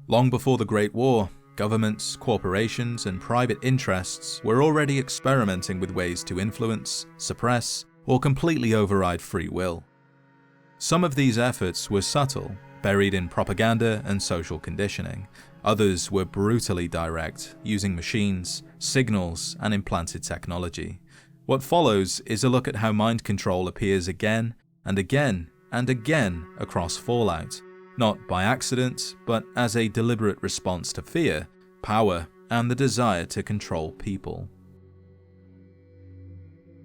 Long before the Great War, governments, corporations, and private interests were already experimenting with ways to influence, suppress, or completely override free will. Some of these efforts were subtle, buried in propaganda and social conditioning. Others were brutally direct, using machines, signals, and implanted technology. What follows is a look at how mind control appears again and again and again across Fallout, not by accident, but as a deliberate response to fear, power, and the desire to control people.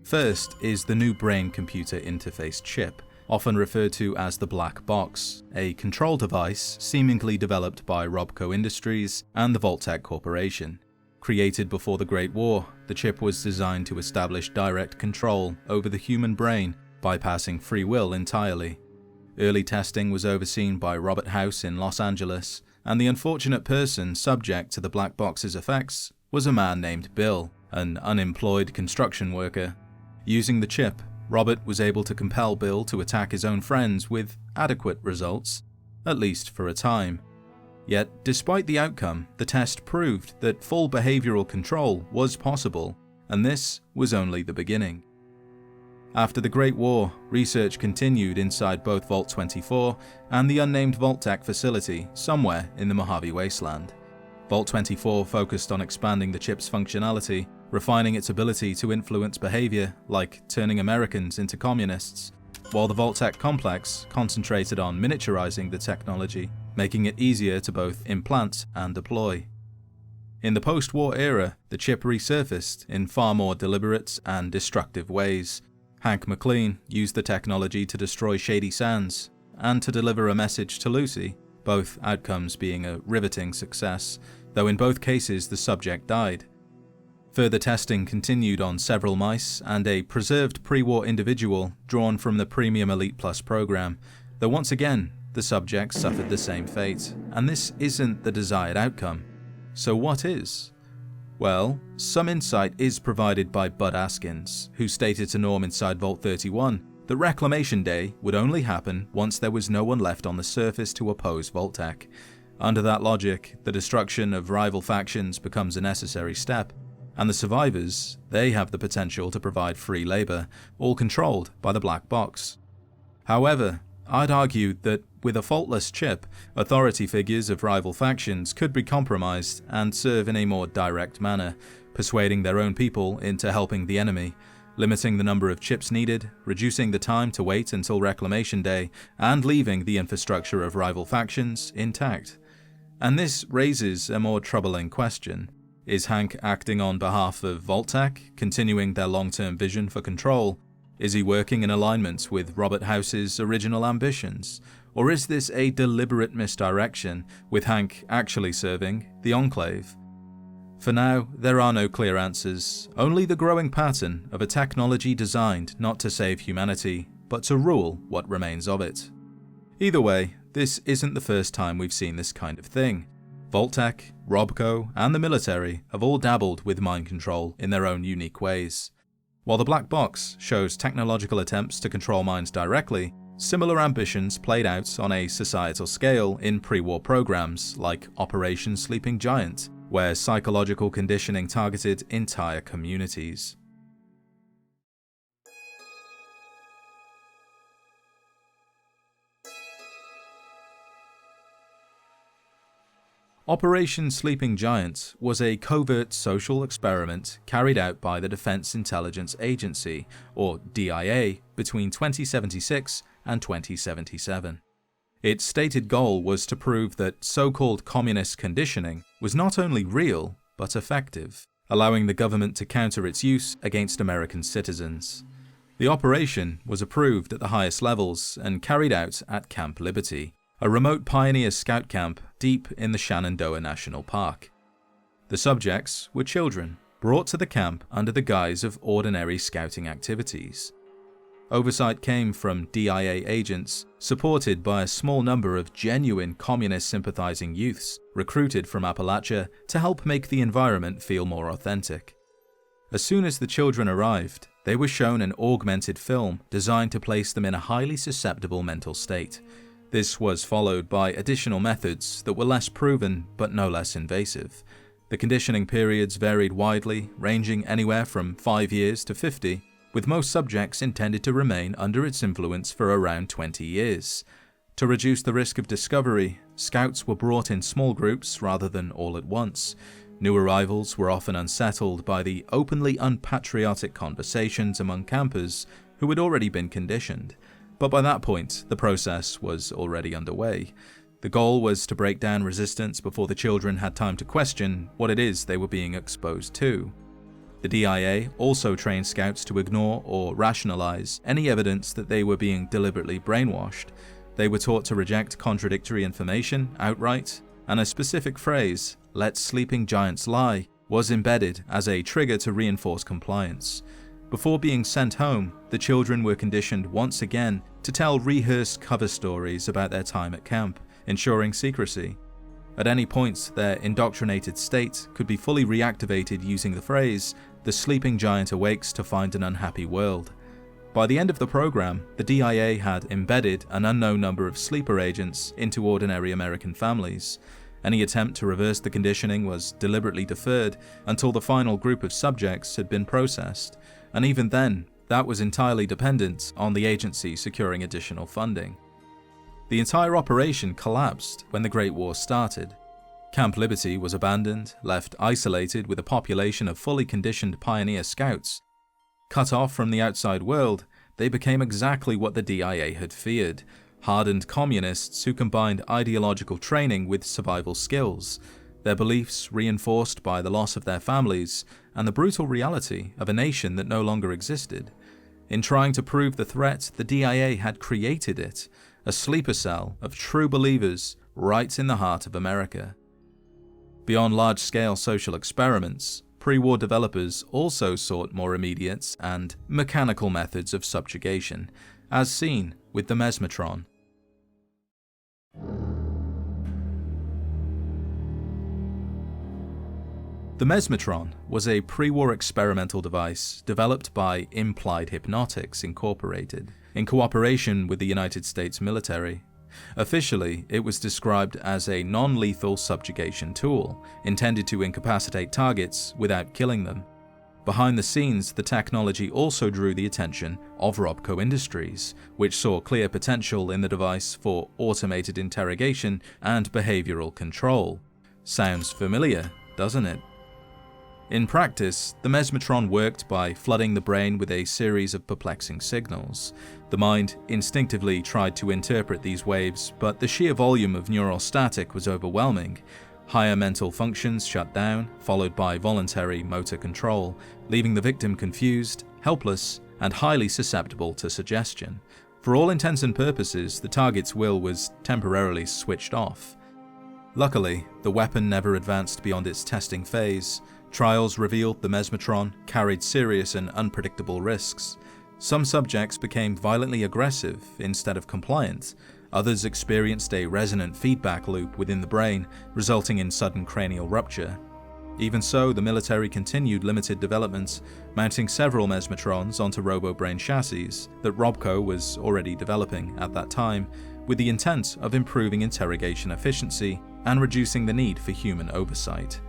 First is the new brain-computer interface chip, often referred to as the Black Box, a control device seemingly developed by Robco Industries and the Vault-Tec Corporation. Created before the Great War, the chip was designed to establish direct control over the human brain, bypassing free will entirely. Early testing was overseen by Robert House in Los Angeles, and the unfortunate person subject to the Black Box's effects was a man named Bill, an unemployed construction worker. Using the chip, Robert was able to compel Bill to attack his own friends with adequate results, at least for a time. Yet, despite the outcome, the test proved that full behavioral control was possible, and this was only the beginning. After the Great War, research continued inside both Vault 24 and the unnamed Vault-Tec facility somewhere in the Mojave Wasteland. Vault 24 focused on expanding the chip's functionality, refining its ability to influence behavior, like turning Americans into communists, while the Vault-Tec complex concentrated on miniaturizing the technology, making it easier to both implant and deploy. In the post-war era, the chip resurfaced in far more deliberate and destructive ways. Hank McLean used the technology to destroy Shady Sands and to deliver a message to Lucy, both outcomes being a riveting success, though in both cases the subject died. Further testing continued on several mice and a preserved pre-war individual drawn from the Premium Elite Plus program, though once again the subject suffered the same fate, and this isn't the desired outcome. So what is? Well, some insight is provided by Bud Askins, who stated to Norm inside Vault 31 that Reclamation Day would only happen once there was no one left on the surface to oppose Vault-Tec. Under that logic, the destruction of rival factions becomes a necessary step, and the survivors, they have the potential to provide free labor, all controlled by the Black Box. However, I'd argue that with a faultless chip, authority figures of rival factions could be compromised and serve in a more direct manner, persuading their own people into helping the enemy, limiting the number of chips needed, reducing the time to wait until Reclamation Day, and leaving the infrastructure of rival factions intact. And this raises a more troubling question. Is Hank acting on behalf of Vault-Tec, continuing their long-term vision for control? Is he working in alignment with Robert House's original ambitions? Or is this a deliberate misdirection, with Hank actually serving the Enclave? For now, there are no clear answers, only the growing pattern of a technology designed not to save humanity, but to rule what remains of it. Either way, this isn't the first time we've seen this kind of thing. Vault-Tec, Robco, and the military have all dabbled with mind control in their own unique ways. While the Black Box shows technological attempts to control minds directly, similar ambitions played out on a societal scale in pre-war programs like Operation Sleeping Giant, where psychological conditioning targeted entire communities. Operation Sleeping Giant was a covert social experiment carried out by the Defense Intelligence Agency, or DIA, between 2076 and 2077. Its stated goal was to prove that so-called communist conditioning was not only real, but effective, allowing the government to counter its use against American citizens. The operation was approved at the highest levels and carried out at Camp Liberty, a remote pioneer scout camp deep in the Shenandoah National Park. The subjects were children, brought to the camp under the guise of ordinary scouting activities. Oversight came from DIA agents, supported by a small number of genuine communist-sympathizing youths recruited from Appalachia to help make the environment feel more authentic. As soon as the children arrived, they were shown an augmented film designed to place them in a highly susceptible mental state. This was followed by additional methods that were less proven but no less invasive. The conditioning periods varied widely, ranging anywhere from 5 years to 50, with most subjects intended to remain under its influence for around 20 years. To reduce the risk of discovery, scouts were brought in small groups rather than all at once. New arrivals were often unsettled by the openly unpatriotic conversations among campers who had already been conditioned. But by that point, the process was already underway. The goal was to break down resistance before the children had time to question what it is they were being exposed to. The DIA also trained scouts to ignore or rationalize any evidence that they were being deliberately brainwashed. They were taught to reject contradictory information outright, and a specific phrase, "let sleeping giants lie," was embedded as a trigger to reinforce compliance. Before being sent home, the children were conditioned once again to tell rehearsed cover stories about their time at camp, ensuring secrecy. At any point, their indoctrinated state could be fully reactivated using the phrase, "the sleeping giant awakes to find an unhappy world." By the end of the program, the DIA had embedded an unknown number of sleeper agents into ordinary American families. Any attempt to reverse the conditioning was deliberately deferred until the final group of subjects had been processed, and even then, that was entirely dependent on the agency securing additional funding. The entire operation collapsed when the Great War started. Camp Liberty was abandoned, left isolated with a population of fully conditioned pioneer scouts. Cut off from the outside world, they became exactly what the DIA had feared: hardened communists who combined ideological training with survival skills, their beliefs reinforced by the loss of their families and the brutal reality of a nation that no longer existed. In trying to prove the threat, the DIA had created it, a sleeper cell of true believers right in the heart of America. Beyond large-scale social experiments, pre-war developers also sought more immediate and mechanical methods of subjugation, as seen with the mesmatron. The mesmatron was a pre-war experimental device developed by Implied Hypnotics Incorporated, in cooperation with the United States military. Officially, it was described as a non-lethal subjugation tool, intended to incapacitate targets without killing them. Behind the scenes, the technology also drew the attention of Robco Industries, which saw clear potential in the device for automated interrogation and behavioral control. Sounds familiar, doesn't it? In practice, the mesmatron worked by flooding the brain with a series of perplexing signals. The mind instinctively tried to interpret these waves, but the sheer volume of neural static was overwhelming. Higher mental functions shut down, followed by voluntary motor control, leaving the victim confused, helpless, and highly susceptible to suggestion. For all intents and purposes, the target's will was temporarily switched off. Luckily, the weapon never advanced beyond its testing phase. Trials revealed the mesmatron carried serious and unpredictable risks. Some subjects became violently aggressive instead of compliant. Others experienced a resonant feedback loop within the brain, resulting in sudden cranial rupture. Even so, the military continued limited development, mounting several mesmatrons onto robo-brain chassis that Robco was already developing at that time, with the intent of improving interrogation efficiency and reducing the need for human oversight.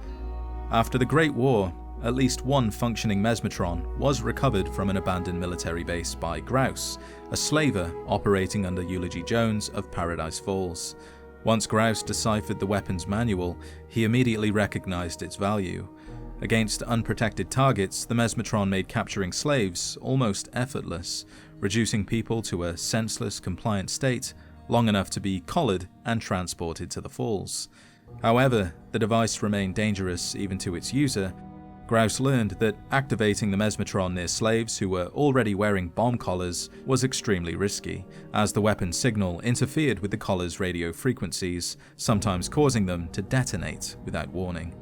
After the Great War, at least one functioning mesmatron was recovered from an abandoned military base by Grouse, a slaver operating under Eulogy Jones of Paradise Falls. Once Grouse deciphered the weapon's manual, he immediately recognized its value. Against unprotected targets, the mesmatron made capturing slaves almost effortless, reducing people to a senseless, compliant state long enough to be collared and transported to the falls. However, the device remained dangerous even to its user. Grouse learned that activating the mesmatron near slaves who were already wearing bomb collars was extremely risky, as the weapon's signal interfered with the collar's radio frequencies, sometimes causing them to detonate without warning.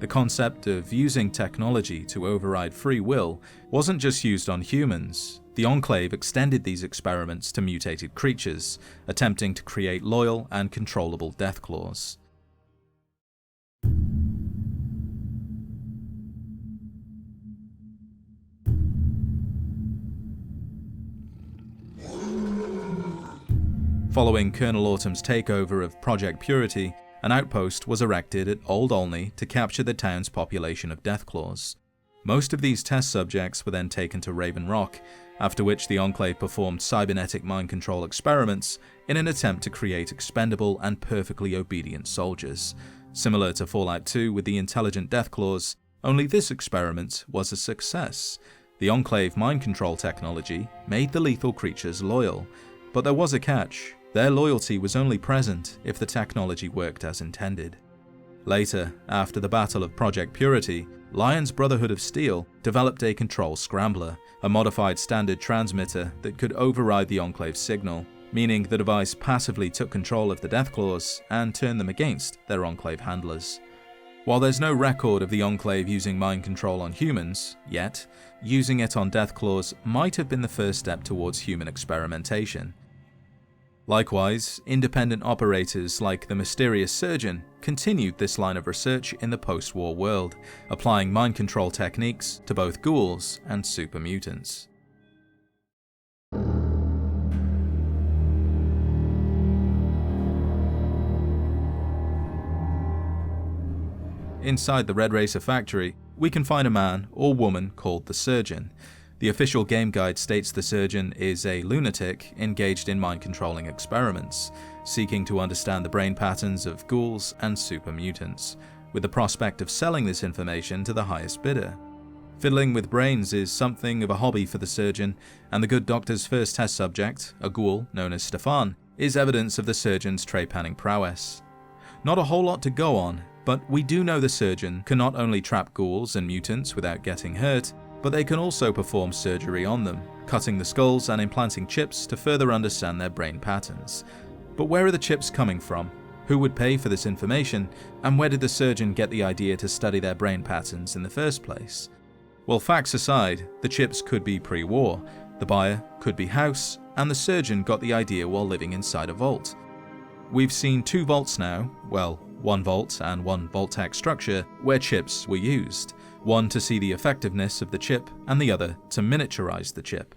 The concept of using technology to override free will wasn't just used on humans. The Enclave extended these experiments to mutated creatures, attempting to create loyal and controllable deathclaws. Following Colonel Autumn's takeover of Project Purity, an outpost was erected at Old Olney to capture the town's population of deathclaws. Most of these test subjects were then taken to Raven Rock, after which the Enclave performed cybernetic mind control experiments in an attempt to create expendable and perfectly obedient soldiers. Similar to Fallout 2 with the intelligent deathclaws, only this experiment was a success. The Enclave mind control technology made the lethal creatures loyal, but there was a catch. Their loyalty was only present if the technology worked as intended. Later, after the Battle of Project Purity, Lion's Brotherhood of Steel developed a control scrambler, a modified standard transmitter that could override the Enclave's signal, meaning the device passively took control of the deathclaws and turned them against their Enclave handlers. While there's no record of the Enclave using mind control on humans yet, using it on deathclaws might have been the first step towards human experimentation. Likewise, independent operators like the mysterious Surgeon continued this line of research in the post-war world, applying mind control techniques to both ghouls and super mutants. Inside the Red Racer factory, we can find a man or woman called the Surgeon. The official game guide states the Surgeon is a lunatic engaged in mind-controlling experiments, seeking to understand the brain patterns of ghouls and super mutants, with the prospect of selling this information to the highest bidder. Fiddling with brains is something of a hobby for the Surgeon, and the good doctor's first test subject, a ghoul known as Stefan, is evidence of the Surgeon's trepanning prowess. Not a whole lot to go on, but we do know the Surgeon can not only trap ghouls and mutants without getting hurt, but they can also perform surgery on them, cutting the skulls and implanting chips to further understand their brain patterns. But where are the chips coming from? Who would pay for this information? And where did the Surgeon get the idea to study their brain patterns in the first place? Well, facts aside, the chips could be pre-war, the buyer could be House, and the Surgeon got the idea while living inside a vault. We've seen 2 vaults now, well, 1 vault and 1 vault-tech structure, where chips were used. One to see the effectiveness of the chip, and the other to miniaturize the chip.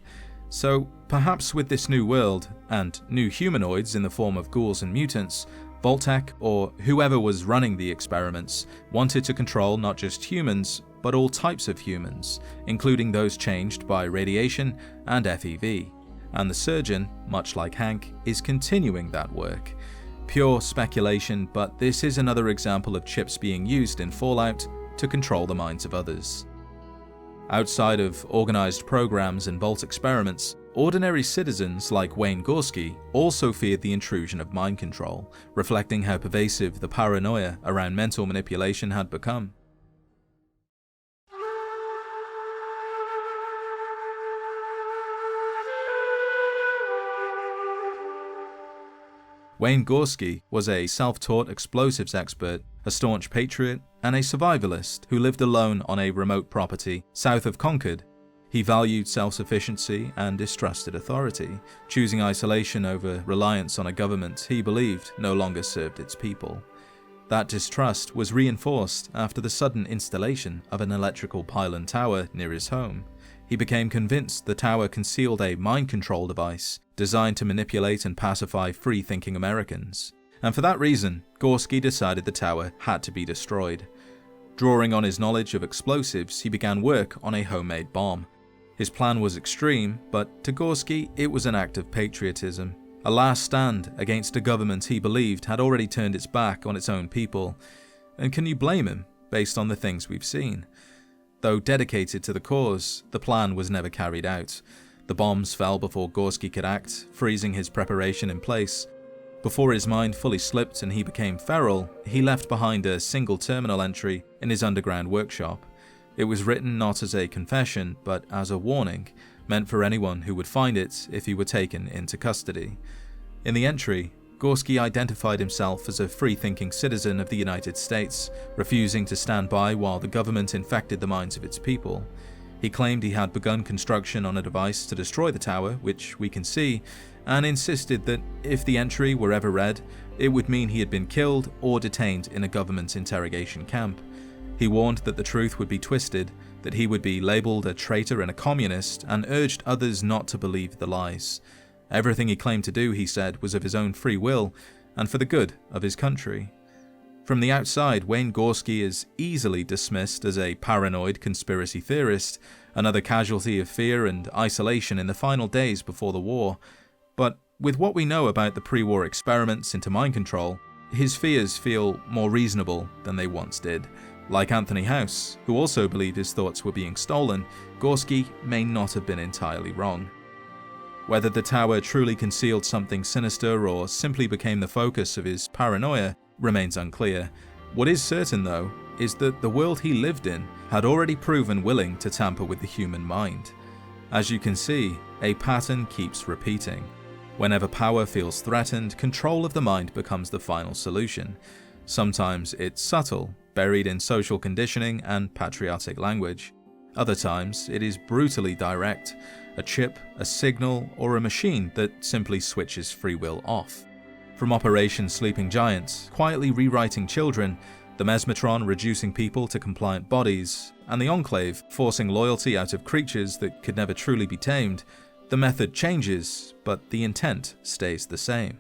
So, perhaps with this new world, and new humanoids in the form of ghouls and mutants, Vault-Tec, or whoever was running the experiments, wanted to control not just humans, but all types of humans, including those changed by radiation and FEV. And the Surgeon, much like Hank, is continuing that work. Pure speculation, but this is another example of chips being used in Fallout to control the minds of others. Outside of organized programs and Vault experiments, ordinary citizens like Wayne Gorski also feared the intrusion of mind control, reflecting how pervasive the paranoia around mental manipulation had become. Wayne Gorski was a self-taught explosives expert, a staunch patriot, and a survivalist who lived alone on a remote property south of Concord. He valued self-sufficiency and distrusted authority, choosing isolation over reliance on a government he believed no longer served its people. That distrust was reinforced after the sudden installation of an electrical pylon tower near his home. He became convinced the tower concealed a mind control device designed to manipulate and pacify free-thinking Americans. And for that reason, Gorski decided the tower had to be destroyed. Drawing on his knowledge of explosives, he began work on a homemade bomb. His plan was extreme, but to Gorski, it was an act of patriotism, a last stand against a government he believed had already turned its back on its own people. And can you blame him, based on the things we've seen? Though dedicated to the cause, the plan was never carried out. The bombs fell before Gorski could act, freezing his preparation in place. Before his mind fully slipped and he became feral, he left behind a single terminal entry in his underground workshop. It was written not as a confession, but as a warning, meant for anyone who would find it if he were taken into custody. In the entry, Gorski identified himself as a free-thinking citizen of the United States, refusing to stand by while the government infected the minds of its people. He claimed he had begun construction on a device to destroy the tower, which we can see, and insisted that if the entry were ever read, it would mean he had been killed or detained in a government interrogation camp. He warned that the truth would be twisted, that he would be labeled a traitor and a communist, and urged others not to believe the lies. Everything he claimed to do, he said, was of his own free will and for the good of his country. From the outside, Wayne Gorski is easily dismissed as a paranoid conspiracy theorist, another casualty of fear and isolation in the final days before the war. But with what we know about the pre-war experiments into mind control, his fears feel more reasonable than they once did. Like Anthony House, who also believed his thoughts were being stolen, Gorski may not have been entirely wrong. Whether the tower truly concealed something sinister or simply became the focus of his paranoia remains unclear. What is certain, though, is that the world he lived in had already proven willing to tamper with the human mind. As you can see, a pattern keeps repeating. Whenever power feels threatened, control of the mind becomes the final solution. Sometimes it's subtle, buried in social conditioning and patriotic language. Other times, it is brutally direct, a chip, a signal, or a machine that simply switches free will off. From Operation Sleeping Giant, quietly rewriting children, the mesmatron reducing people to compliant bodies, and the Enclave forcing loyalty out of creatures that could never truly be tamed, the method changes, but the intent stays the same.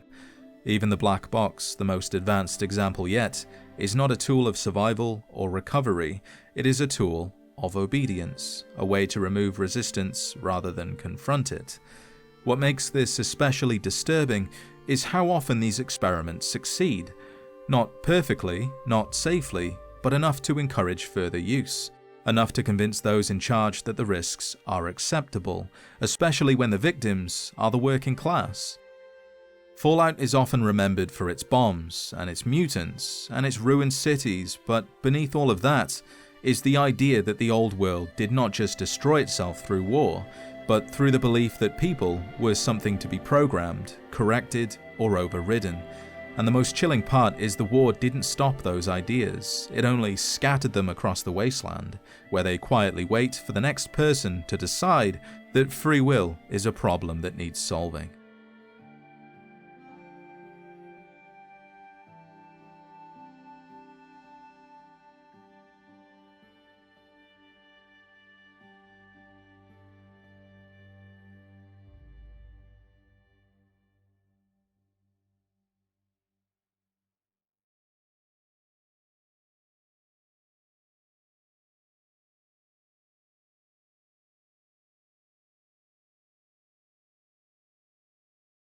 Even the black box, the most advanced example yet, is not a tool of survival or recovery, it is a tool of obedience, a way to remove resistance rather than confront it. What makes this especially disturbing is how often these experiments succeed. Not perfectly, not safely, but enough to encourage further use. Enough to convince those in charge that the risks are acceptable, especially when the victims are the working class. Fallout is often remembered for its bombs, and its mutants, and its ruined cities, but beneath all of that is the idea that the old world did not just destroy itself through war, but through the belief that people were something to be programmed, corrected, or overridden. And the most chilling part is the war didn't stop those ideas, it only scattered them across the wasteland, where they quietly wait for the next person to decide that free will is a problem that needs solving.